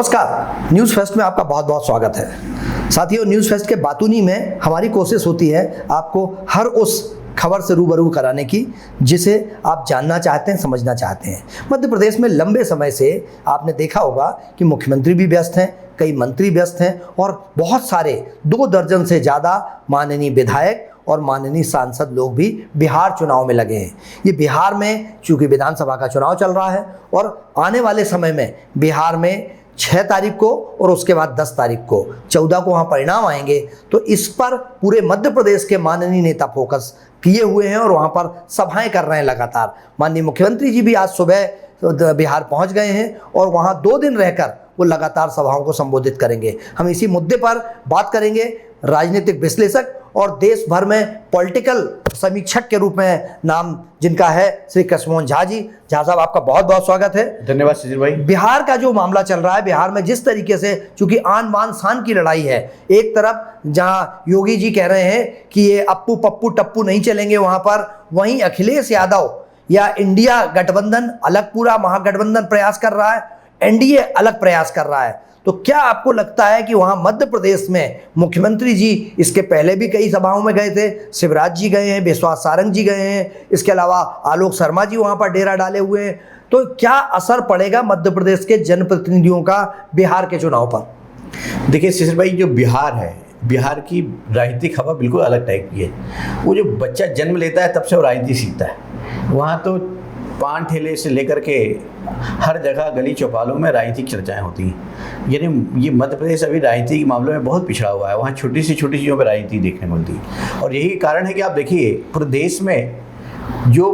नमस्कार, news fest में आपका बहुत बहुत स्वागत है। साथियों, न्यूज़ फेस्ट के बातूनी में हमारी कोशिश होती है आपको हर उस खबर से रूबरू कराने की जिसे आप जानना चाहते हैं, समझना चाहते हैं। मध्य प्रदेश में लंबे समय से आपने देखा होगा कि मुख्यमंत्री भी व्यस्त हैं, कई मंत्री व्यस्त हैं और बहुत सारे 2 दर्जन से ज़्यादा माननीय विधायक और माननीय सांसद लोग भी बिहार चुनाव में लगे हैं। ये बिहार में चूँकि विधानसभा का चुनाव चल रहा है और आने वाले समय में बिहार में 6 तारीख को और उसके बाद 10 तारीख को 14 को वहाँ परिणाम आएंगे, तो इस पर पूरे मध्य प्रदेश के माननीय नेता फोकस किए हुए हैं और वहाँ पर सभाएं कर रहे हैं लगातार। माननीय मुख्यमंत्री जी भी आज सुबह बिहार पहुँच गए हैं और वहाँ 2 दिन रहकर वो लगातार सभाओं को संबोधित करेंगे। हम इसी मुद्दे पर बात करेंगे। राजनीतिक विश्लेषक और देश भर में पॉलिटिकल समीक्षक के रूप में नाम जिनका है श्री कृष्णमोहन झा जी। झा साहब, आपका बहुत बहुत स्वागत है। धन्यवाद शिशिर भाई। बिहार का जो मामला चल रहा है, बिहार में जिस तरीके से चूंकि आन बान शान की लड़ाई है, एक तरफ जहां योगी जी कह रहे हैं कि ये अप्पू पप्पू टप्पू नहीं चलेंगे वहां पर, वहीं अखिलेश यादव या इंडिया गठबंधन अलग पूरा महागठबंधन प्रयास कर रहा है, एनडीए अलग प्रयास कर रहा है। तो क्या आपको लगता है कि वहां मध्य प्रदेश में मुख्यमंत्री जी इसके पहले भी कई सभाओं में गए थे, शिवराज जी गए हैं, विश्वास सारंग जी गए हैं, इसके अलावा आलोक शर्मा जी वहां पर डेरा डाले हुए हैं, तो क्या असर पड़ेगा मध्य प्रदेश के जनप्रतिनिधियों का बिहार के चुनाव पर? देखिए शिशिर भाई, जो बिहार है, बिहार की राजनीतिक हवा बिल्कुल अलग टाइप की है। वो जो बच्चा जन्म लेता है तब से वो राजनीति सीखता है। वहाँ तो पान ठेले से लेकर के हर जगह गली चौपालों में राजनीतिक चर्चाएं होती हैं। यानी ये मध्य प्रदेश अभी राजनीति के मामलों में बहुत पिछड़ा हुआ है। वहाँ छोटी सी चीज़ों पर राजनीति देखने को मिलती है और यही कारण है कि आप देखिए पूरे देश में जो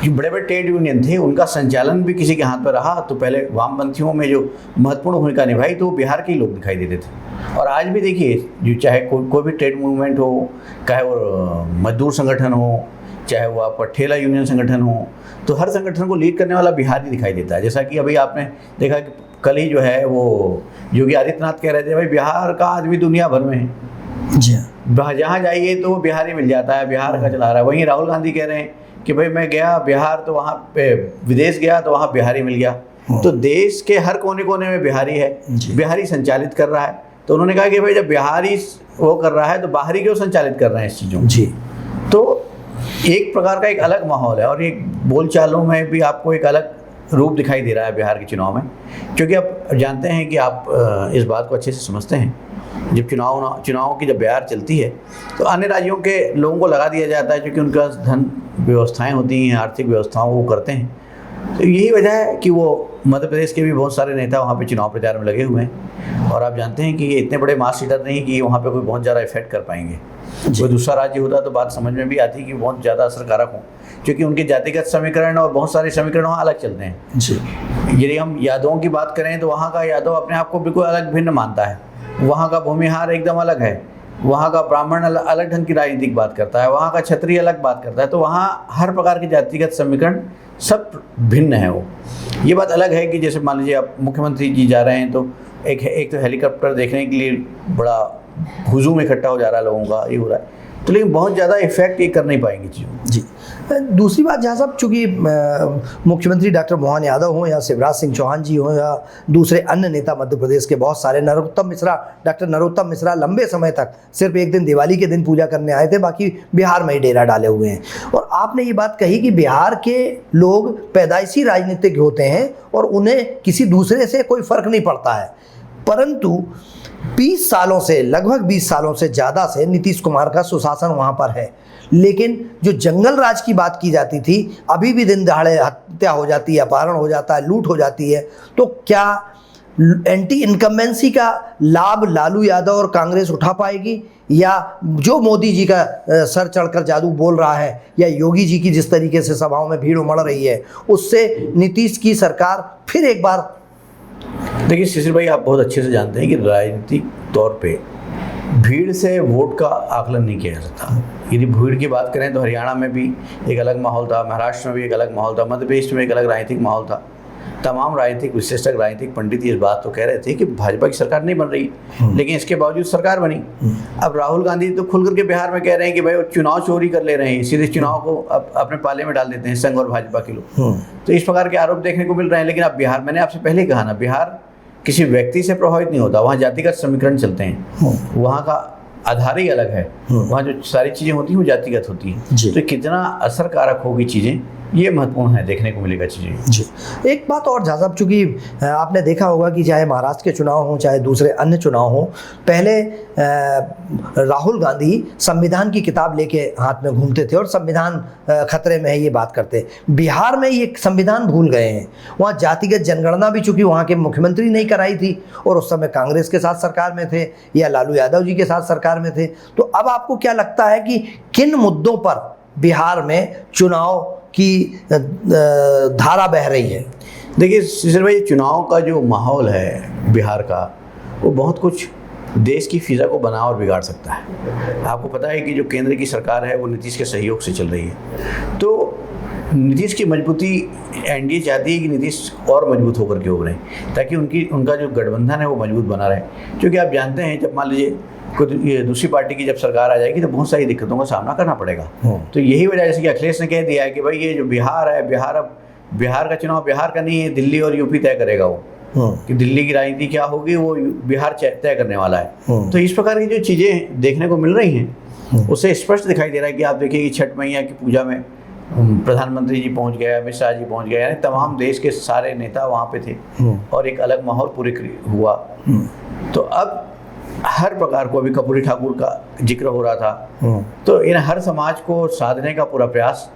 बड़े बड़े ट्रेड यूनियन थे उनका संचालन भी किसी के हाथ पर रहा। तो पहले वामपंथियों में जो महत्वपूर्ण भूमिका निभाई तो वो बिहार के ही लोग दिखाई देते थे। और आज भी देखिए, जो चाहे कोई भी ट्रेड मूवमेंट हो, चाहे वो मजदूर संगठन हो, चाहे वो आपका ठेला यूनियन संगठन हो, तो हर संगठन को लीड करने वाला बिहार ही दिखाई देता है। जैसा कि अभी आपने देखा कि कल ही जो है वो योगी आदित्यनाथ कह रहे थे भाई बिहार का आदमी दुनिया भर में है जी, जहाँ जाइए तो वो बिहार ही मिल जाता है, बिहार का चला रहा है। वहीं राहुल गांधी कह रहे हैं कि भाई मैं गया बिहार तो वहाँ पे, विदेश गया तो वहाँ बिहारी मिल गया। तो देश के हर कोने कोने में बिहारी है, बिहारी संचालित कर रहा है। तो उन्होंने कहा कि भाई जब बिहारी वो कर रहा है तो बाहरी क्यों संचालित कर रहे हैं इस चीज़ों जी। तो एक प्रकार का एक अलग माहौल है और एक बोलचालों में भी आपको एक अलग रूप दिखाई दे रहा है बिहार के चुनाव में। क्योंकि आप जानते हैं कि आप इस बात को अच्छे से समझते हैं, जब चुनाव की जब बिहार चलती है तो अन्य राज्यों के लोगों को लगा दिया जाता है, क्योंकि उनका धन व्यवस्थाएं होती हैं, आर्थिक व्यवस्थाओं वो करते हैं। तो यही वजह है कि वो मध्य प्रदेश के भी बहुत सारे नेता वहाँ पे चुनाव प्रचार में लगे हुए हैं। और आप जानते हैं कि ये इतने बड़े मास लीडर नहीं कि वहाँ पे कोई बहुत ज़्यादा इफेक्ट कर पाएंगे। कोई दूसरा राज्य होता तो बात समझ में भी आती कि बहुत ज़्यादा असरकारक हो, क्योंकि उनके जातिगत समीकरण और बहुत सारे समीकरण वहाँ अलग चलते हैं जी। यदि हम यादवों की बात करें तो वहाँ का यादव अपने आप को बिल्कुल अलग भिन्न मानता है, वहाँ का भूमिहार एकदम अलग है, वहाँ का ब्राह्मण अलग ढंग की राजनीतिक बात करता है, वहाँ का क्षत्रिय अलग बात करता है। तो वहाँ हर प्रकार के जातिगत समीकरण सब भिन्न है। वो ये बात अलग है कि जैसे मान लीजिए आप मुख्यमंत्री जी जा रहे हैं तो एक तो हेलीकॉप्टर देखने के लिए बड़ा हुजूम इकट्ठा हो जा रहा है लोगों का, ये हो रहा है। तो लेकिन बहुत ज़्यादा इफेक्ट ये कर नहीं पाएंगे चीज़ों जी। दूसरी बात जहाँ साहब, चूँकि मुख्यमंत्री डॉक्टर मोहन यादव हों या शिवराज सिंह चौहान जी हों या दूसरे अन्य नेता मध्य प्रदेश के बहुत सारे, डॉक्टर नरोत्तम मिश्रा लंबे समय तक सिर्फ एक दिन दिवाली के दिन पूजा करने आए थे, बाकी बिहार में ही डेरा डाले हुए हैं। और आपने ये बात कही कि बिहार के लोग पैदाइशी राजनीतिक होते हैं और उन्हें किसी दूसरे से कोई फर्क नहीं पड़ता है, परंतु 20 सालों से, लगभग 20 सालों से ज़्यादा से नीतीश कुमार का सुशासन वहाँ पर है। लेकिन जो जंगल राज की बात की जाती थी, अभी भी दिन दहाड़े हत्या हो जाती है, अपहरण हो जाता है, लूट हो जाती है। तो क्या एंटी इनकम्बेंसी का लाभ लालू यादव और कांग्रेस उठा पाएगी, या जो मोदी जी का सर चढ़कर जादू बोल रहा है या योगी जी की जिस तरीके से सभाओं में भीड़ उमड़ रही है, उससे नीतीश की सरकार फिर एक बार? देखिए शिशिर भाई, आप बहुत अच्छे से जानते हैं कि राजनीतिक तौर पे भीड़ से वोट का आकलन नहीं किया जा सकता। यदि भीड़ की बात करें तो हरियाणा में भी एक अलग माहौल था, महाराष्ट्र में भी एक अलग माहौल था, मध्य प्रदेश में एक अलग राजनीतिक माहौल था। तमाम राजनीतिक विश्लेषक, राजनीतिक पंडित इस बात तो कह रहे थे कि भाजपा की सरकार नहीं बन रही, लेकिन इसके बावजूद सरकार बनी। अब राहुल गांधी तो खुल करके बिहार में कह रहे हैं कि भाई वो चुनाव चोरी कर ले रहे हैं, सीधे चुनाव को अपने पाले में डाल देते हैं संघ और भाजपा के लोग। तो इस प्रकार के आरोप देखने को मिल रहे हैं। लेकिन अब बिहार, मैंने आपसे पहले कहा ना, बिहार किसी व्यक्ति से प्रभावित नहीं होता, वहाँ जातिगत समीकरण चलते हैं, वहाँ का आधार ही अलग है, वहाँ जो सारी चीज़ें होती हैं वो जातिगत होती हैं। तो कितना असरकारक होगी चीज़ें, ये महत्वपूर्ण है, देखने को मिलेगा चीज़ें। जी, एक बात और जहाँ साहब, चूँकि आपने देखा होगा कि चाहे महाराष्ट्र के चुनाव हों चाहे दूसरे अन्य चुनाव हों, पहले राहुल गांधी संविधान की किताब लेके हाथ में घूमते थे और संविधान खतरे में है ये बात करते। बिहार में ये संविधान भूल गए हैं। वहाँ जातिगत जनगणना भी चूँकि वहाँ के मुख्यमंत्री नहीं कराई थी और उस समय कांग्रेस के साथ सरकार में थे या लालू यादव जी के साथ सरकार में थे। तो अब आपको क्या लगता है कि किन मुद्दों पर बिहार में चुनाव की धारा बह रही है? देखिए शिशिर भाई, चुनाव का जो माहौल है बिहार का, वो बहुत कुछ देश की फिजा को बना और बिगाड़ सकता है। आपको पता है कि जो केंद्र की सरकार है वो नीतीश के सहयोग से चल रही है, तो नीतीश की मजबूती एनडीए चाहती है कि नीतीश और मजबूत होकर के उभरें, ताकि उनका जो गठबंधन है वो मजबूत बना रहे। क्योंकि आप जानते हैं, जब मान लीजिए ये दूसरी पार्टी की जब सरकार आ जाएगी तो बहुत सारी दिक्कतों का सामना करना पड़ेगा। तो यही वजह, जैसे कि अखिलेश ने कह दिया है कि भाई ये जो बिहार है, बिहार का चुनाव बिहार का नहीं है, दिल्ली और यूपी तय करेगा वो, कि दिल्ली की राजनीति क्या होगी वो बिहार तय करने वाला है। तो इस प्रकार की जो चीज़ें देखने को मिल रही हैं, उससे स्पष्ट दिखाई दे रहा है कि आप देखिए कि छठ मैया की पूजा में प्रधानमंत्री जी पहुंच गए, अमित शाह जी पहुंच गए, यानी तमाम देश के सारे नेता वहाँ पे थे और एक अलग माहौल पूरे हुआ। तो अब हर प्रकार को, अभी कपूरी ठाकुर का जिक्र हो रहा था, तो इन हर समाज को साधने का पूरा प्रयास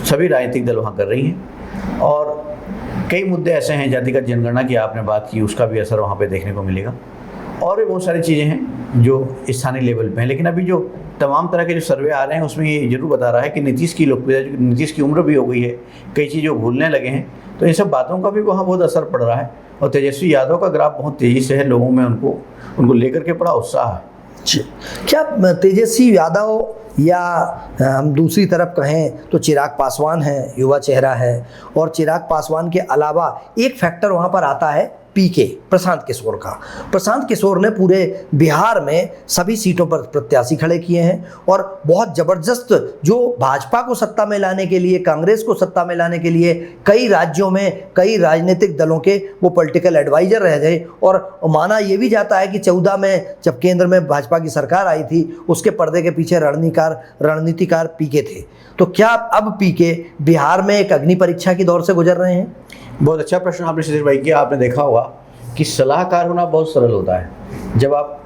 सभी राजनीतिक दल वहाँ कर रही हैं। और कई मुद्दे ऐसे हैं, जातिगत जनगणना की आपने बात की, उसका भी असर वहाँ पे देखने को मिलेगा। और भी बहुत सारी चीज़ें हैं जो स्थानीय लेवल पे हैं, लेकिन अभी जो तमाम तरह के जो सर्वे आ रहे हैं उसमें ये जरूर बता रहा है कि नीतीश की लोकप्रियता, नीतीश की उम्र भी हो गई है, कई चीज़ें भूलने लगे हैं, तो इन सब बातों का भी वहाँ बहुत असर पड़ रहा है। और तेजस्वी यादव का ग्राफ बहुत तेज़ी से है, लोगों में उनको लेकर के बड़ा उत्साह है। क्या तेजस्वी यादव या हम दूसरी तरफ कहें तो चिराग पासवान है, युवा चेहरा है, और चिराग पासवान के अलावा एक फैक्टर वहाँ पर आता है पीके, प्रशांत किशोर का। प्रशांत किशोर ने पूरे बिहार में सभी सीटों पर प्रत्याशी खड़े किए हैं और बहुत ज़बरदस्त, जो भाजपा को सत्ता में लाने के लिए, कांग्रेस को सत्ता में लाने के लिए कई राज्यों में कई राजनीतिक दलों के वो पॉलिटिकल एडवाइजर रह गए। और माना ये भी जाता है कि 14 में जब केंद्र में भाजपा की सरकार आई थी, उसके पर्दे के पीछे रणनीतिकार पीके थे। तो क्या अब पीके बिहार में एक अग्नि परीक्षा की दौर से गुजर रहे हैं? बहुत अच्छा प्रश्न आपने शिशिर भाई किया। आपने देखा होगा कि सलाहकार होना बहुत सरल होता है। जब आप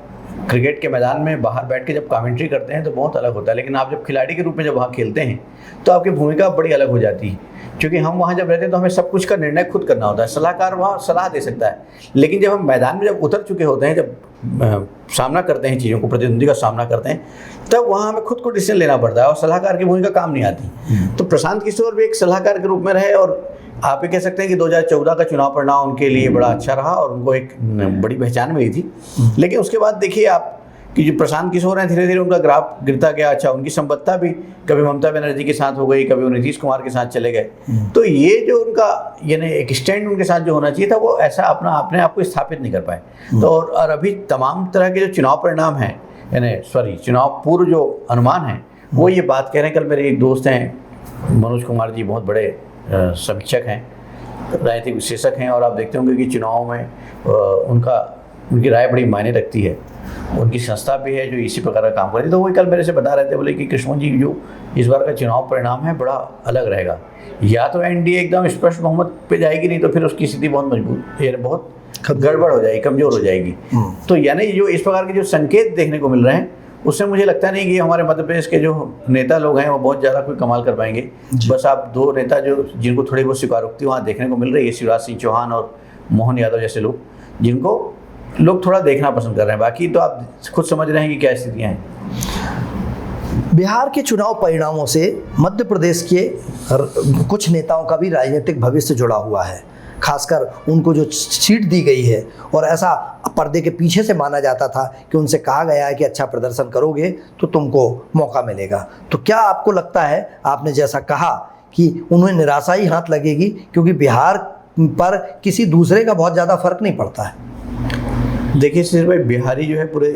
क्रिकेट के मैदान में बाहर बैठ के जब कमेंट्री करते हैं तो बहुत अलग होता है, लेकिन आप जब खिलाड़ी के रूप में जब वहाँ खेलते हैं तो आपकी भूमिका बड़ी अलग हो जाती है। क्योंकि हम वहाँ जब रहते हैं तो हमें सब कुछ का निर्णय खुद करना होता है। सलाहकार वहाँ सलाह दे सकता है, लेकिन जब हम मैदान में जब उतर चुके होते हैं, जब सामना करते हैं चीज़ों को, प्रतिद्वंदी का सामना करते हैं, तब वहाँ हमें खुद को डिसीजन लेना पड़ता है और सलाहकार की भूमिका काम नहीं आती। तो प्रशांत किशोर भी एक सलाहकार के रूप में रहे और आप ये कह सकते हैं कि 2014 का चुनाव परिणाम उनके लिए बड़ा अच्छा रहा और उनको एक बड़ी पहचान मिली थी। लेकिन उसके बाद देखिए आप कि जो प्रशांत किशोर हैं, धीरे धीरे उनका ग्राफ गिरता गया। अच्छा, उनकी संबद्धता भी कभी ममता बनर्जी के साथ हो गई, कभी वो नीतीश कुमार के साथ चले गए। तो ये जो उनका यानी एक स्टैंड उनके साथ जो होना चाहिए था, वो ऐसा अपने आप को स्थापित नहीं कर पाए। तो और अभी तमाम तरह के जो चुनाव परिणाम हैं, यानी चुनाव पूर्व जो अनुमान है, वो ये बात कह रहे हैं। कल मेरे एक दोस्त हैं मनोज कुमार जी, बहुत बड़े समीक्षक हैं, राजनीतिक विश्लेषक हैं, और आप देखते होंगे कि चुनाव में उनकी राय बड़ी मायने रखती है। उनकी संस्था भी है जो इसी प्रकार का काम करती है। तो वही कल मेरे से बता रहे थे, बोले कि कृष्ण जी जो इस बार का चुनाव परिणाम है बड़ा अलग रहेगा। या तो एनडीए एकदम स्पष्ट बहुमत पे जाएगी, नहीं तो फिर उसकी स्थिति बहुत मजबूत, बहुत गड़बड़ हो जाएगी, कमजोर हो जाएगी। तो यानी जो इस प्रकार के जो संकेत देखने को मिल रहे हैं, उससे मुझे लगता नहीं कि हमारे मध्य प्रदेश के जो नेता लोग हैं वो बहुत ज़्यादा कोई कमाल कर पाएंगे। बस आप दो नेता जिनको थोड़ी बहुत स्वीकारोक्ति वहाँ देखने को मिल रही है, शिवराज सिंह चौहान और मोहन यादव जैसे लोग, जिनको लोग थोड़ा देखना पसंद कर रहे हैं। बाकी तो आप खुद समझ रहे हैं कि क्या स्थितियाँ हैं। बिहार के चुनाव परिणामों से मध्य प्रदेश के कुछ नेताओं का भी राजनीतिक भविष्य जुड़ा हुआ है, खासकर उनको जो सीट दी गई है। और ऐसा पर्दे के पीछे से माना जाता था कि उनसे कहा गया है कि अच्छा प्रदर्शन करोगे तो तुमको मौका मिलेगा। तो क्या आपको लगता है, आपने जैसा कहा कि उन्हें निराशा ही हाथ लगेगी, क्योंकि बिहार पर किसी दूसरे का बहुत ज़्यादा फर्क नहीं पड़ता है? देखिए सिर्फ भाई, बिहारी जो है पूरे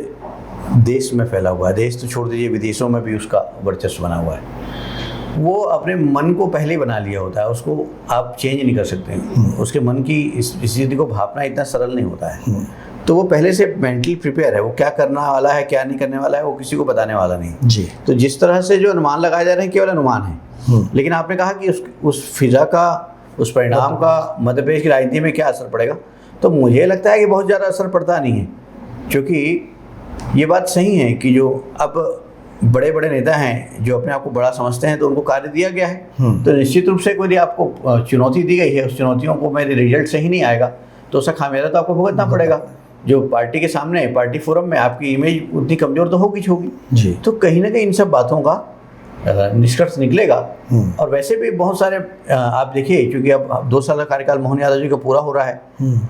देश में फैला हुआ है। देश तो छोड़ दीजिए, विदेशों में भी उसका वर्चस्व बना हुआ है। वो अपने मन को पहले ही बना लिया होता है, उसको आप चेंज नहीं कर सकते हैं। उसके मन की इस स्थिति को भापना इतना सरल नहीं होता है। तो वो पहले से मेंटली प्रिपेयर है, वो क्या करने वाला है क्या नहीं करने वाला है वो किसी को बताने वाला नहीं जी। तो जिस तरह से जो अनुमान लगाए जा रहे हैं केवल अनुमान है। लेकिन आपने कहा कि उस फिजा का, उस परिणाम का मध्य प्रदेश की राजनीति में क्या असर पड़ेगा, तो मुझे लगता है कि बहुत ज़्यादा असर पड़ता नहीं है, क्योंकि ये बात सही है कि जो अब बड़े बड़े नेता हैं जो अपने आप को बड़ा समझते हैं तो उनको कार्य दिया गया है। तो निश्चित रूप से कोई आपको चुनौती दी गई है, उस चुनौतियों को मेरे रिजल्ट सही नहीं आएगा तो उसका खामियाजा तो आपको भुगतना पड़ेगा। जो पार्टी के सामने, पार्टी फोरम में आपकी इमेज उतनी कमज़ोर तो होगी जी। तो कहीं ना कहीं इन सब बातों का निष्कर्ष निकलेगा। और वैसे भी बहुत सारे आप देखिए, क्योंकि अब 2 साल का कार्यकाल मोहन यादव जी का पूरा हो रहा है,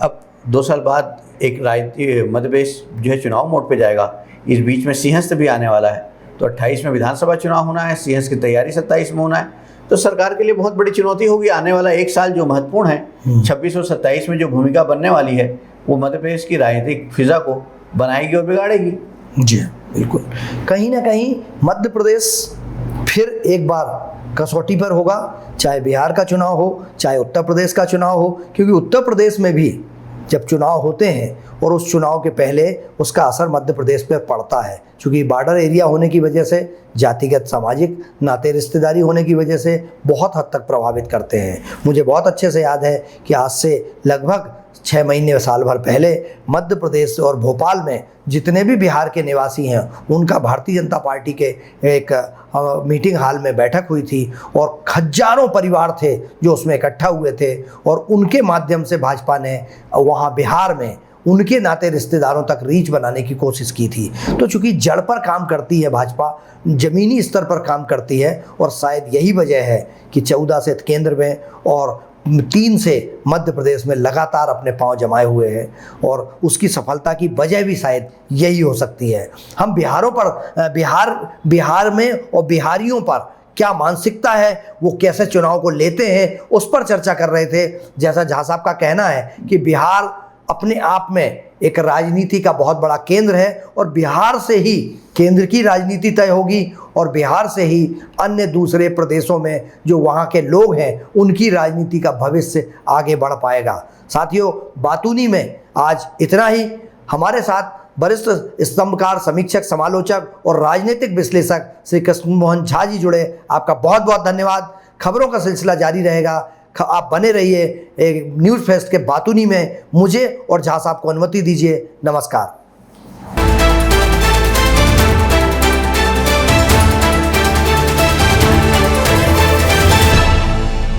अब 2 साल बाद एक राजनीति मध्य प्रदेश जो है चुनाव मोड पे जाएगा। इस बीच में सिंहस्थ भी आने वाला है, तो 28 में विधानसभा चुनाव होना है, सिंहस्थ की तैयारी 27 में होना है। तो सरकार के लिए बहुत बड़ी चुनौती होगी आने वाला 1 साल जो महत्वपूर्ण है। 26 और 27 में जो भूमिका बनने वाली है वो मध्य प्रदेश की राजनीतिक फिजा को बनाएगी और बिगाड़ेगी। जी बिल्कुल। कहीं ना कहीं मध्य प्रदेश फिर एक बार कसौटी पर होगा, चाहे बिहार का चुनाव हो, चाहे उत्तर प्रदेश का चुनाव हो, क्योंकि उत्तर प्रदेश में भी जब चुनाव होते हैं और उस चुनाव के पहले उसका असर मध्य प्रदेश पर पड़ता है, क्योंकि बॉर्डर एरिया होने की वजह से, जातिगत सामाजिक नाते रिश्तेदारी होने की वजह से बहुत हद तक प्रभावित करते हैं। मुझे बहुत अच्छे से याद है कि आज से लगभग 6 महीने साल भर पहले मध्य प्रदेश और भोपाल में जितने भी बिहार के निवासी हैं उनका भारतीय जनता पार्टी के एक मीटिंग हॉल में बैठक हुई थी और हजारों परिवार थे जो उसमें इकट्ठा हुए थे और उनके माध्यम से भाजपा ने वहाँ बिहार में उनके नाते रिश्तेदारों तक रीच बनाने की कोशिश की थी। तो चूंकि जड़ पर काम करती है भाजपा, ज़मीनी स्तर पर काम करती है, और शायद यही वजह है कि 14 से केंद्र में और 3 से मध्य प्रदेश में लगातार अपने पांव जमाए हुए हैं, और उसकी सफलता की वजह भी शायद यही हो सकती है। हम बिहार में और बिहारियों पर क्या मानसिकता है, वो कैसे चुनाव को लेते हैं, उस पर चर्चा कर रहे थे। जैसा झा साहब का कहना है कि बिहार अपने आप में एक राजनीति का बहुत बड़ा केंद्र है और बिहार से ही केंद्र की राजनीति तय होगी और बिहार से ही अन्य दूसरे प्रदेशों में जो वहाँ के लोग हैं उनकी राजनीति का भविष्य आगे बढ़ पाएगा। साथियों, बातूनी में आज इतना ही। हमारे साथ वरिष्ठ स्तंभकार, समीक्षक, समालोचक और राजनीतिक विश्लेषक श्री कृष्ण मोहन झा जी जुड़े। आपका बहुत बहुत धन्यवाद। खबरों का सिलसिला जारी रहेगा, आप बने रहिए न्यूज़ फेस्ट के बातूनी में। मुझे और झा साहब को अनुमति दीजिए। नमस्कार।